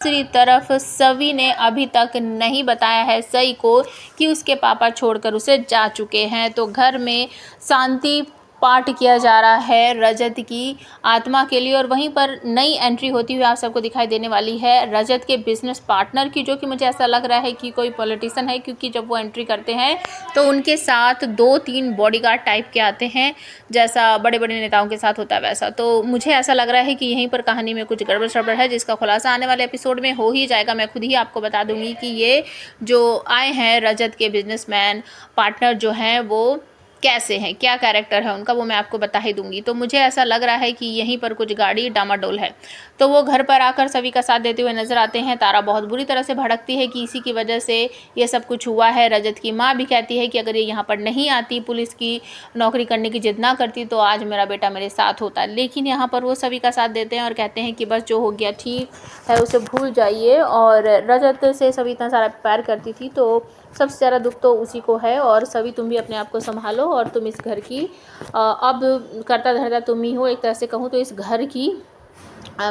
दूसरी तरफ सवी ने अभी तक नहीं बताया है सई को कि उसके पापा छोड़कर उसे जा चुके हैं। तो घर में शांति पाठ किया जा रहा है रजत की आत्मा के लिए। और वहीं पर नई एंट्री होती हुई आप सबको दिखाई देने वाली है रजत के बिजनेस पार्टनर की, जो कि मुझे ऐसा लग रहा है कि कोई पॉलिटिशियन है, क्योंकि जब वो एंट्री करते हैं तो उनके साथ 2-3 बॉडीगार्ड टाइप के आते हैं, जैसा बड़े बड़े नेताओं के साथ होता है वैसा। तो मुझे ऐसा लग रहा है कि यहीं पर कहानी में कुछ गड़बड़ सड़बड़ है, जिसका खुलासा आने वाले एपिसोड में हो ही जाएगा। मैं खुद ही आपको बता दूंगी कि ये जो आए हैं रजत के बिजनेसमैन पार्टनर जो हैं वो कैसे हैं, क्या कैरेक्टर है उनका, वो मैं आपको बता ही दूंगी। तो मुझे ऐसा लग रहा है कि यहीं पर कुछ गाड़ी डामाडोल है। तो वो घर पर आकर सभी का साथ देते हुए नजर आते हैं। तारा बहुत बुरी तरह से भड़कती है कि इसी की वजह से ये सब कुछ हुआ है। रजत की माँ भी कहती है कि अगर ये यहाँ पर नहीं आती, पुलिस की नौकरी करने की जिद ना करती, तो आज मेरा बेटा मेरे साथ होता। लेकिन यहाँ पर वो सभी का साथ देते हैं और कहते हैं कि बस जो हो गया ठीक है, उसे भूल जाइए। और रजत से सभी इतना सारा प्यार करती थी, तो सबसे ज़्यादा दुख तो उसी को है। और सभी तुम भी अपने आप को संभालो, और तुम इस घर की अब करता धरता तुम ही हो। एक तरह से कहूँ तो इस घर की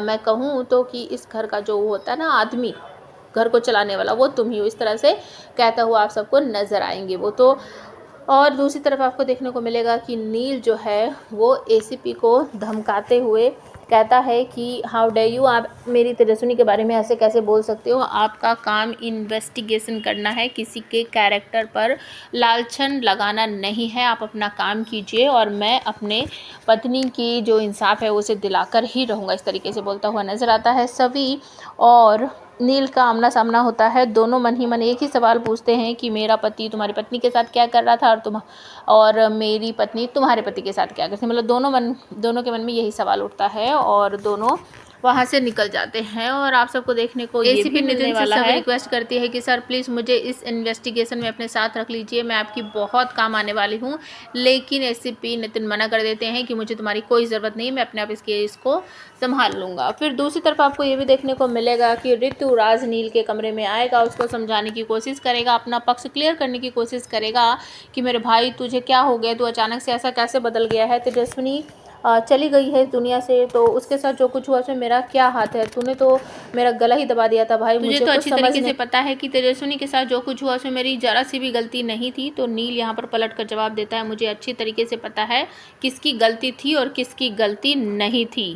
मैं कहूँ तो कि इस घर का जो होता है ना आदमी, घर को चलाने वाला, वो तुम ही हो। इस तरह से कहता हुआ आप सबको नज़र आएंगे वो तो। और दूसरी तरफ आपको देखने को मिलेगा कि नील जो है वो एसीपी को धमकाते हुए कहता है कि हाउ डे यू, आप मेरी तेजस्विनी के बारे में ऐसे कैसे बोल सकते हो। आपका काम इन्वेस्टिगेशन करना है, किसी के कैरेक्टर पर लालछन लगाना नहीं है। आप अपना काम कीजिए और मैं अपने पत्नी की जो इंसाफ है उसे दिलाकर ही रहूँगा। इस तरीके से बोलता हुआ नज़र आता है सभी। और नील का आमना सामना होता है। दोनों मन ही मन एक ही सवाल पूछते हैं कि मेरा पति तुम्हारी पत्नी के साथ क्या कर रहा था, और मेरी पत्नी तुम्हारे पति के साथ क्या करती। मतलब दोनों के मन में यही सवाल उठता है और दोनों वहाँ से निकल जाते हैं। और आप सबको देखने को ये भी मिलने वाला है। रिक्वेस्ट करती है कि सर प्लीज़ मुझे इस इन्वेस्टिगेशन में अपने साथ रख लीजिए, मैं आपकी बहुत काम आने वाली हूँ। लेकिन एसीपी नितिन मना कर देते हैं कि मुझे तुम्हारी कोई ज़रूरत नहीं, मैं अपने आप इस केस को संभाल लूँगा। फिर दूसरी तरफ आपको ये भी देखने को मिलेगा कि ऋतुराज नील के कमरे में आएगा, उसको समझाने की कोशिश करेगा, अपना पक्ष क्लियर करने की कोशिश करेगा कि मेरे भाई तुझे क्या हो गया, तू अचानक से ऐसा कैसे बदल गया है। तेजस्विनी चली गई है इस दुनिया से, तो उसके साथ जो कुछ हुआ उसमें मेरा क्या हाथ है। तूने तो मेरा गला ही दबा दिया था भाई। मुझे तो अच्छी तरीके से पता है कि तेजस्विनी के साथ जो कुछ हुआ उसमें मेरी जरा सी भी गलती नहीं थी। तो नील यहाँ पर पलट कर जवाब देता है, मुझे अच्छी तरीके से पता है किसकी गलती थी और किसकी गलती नहीं थी।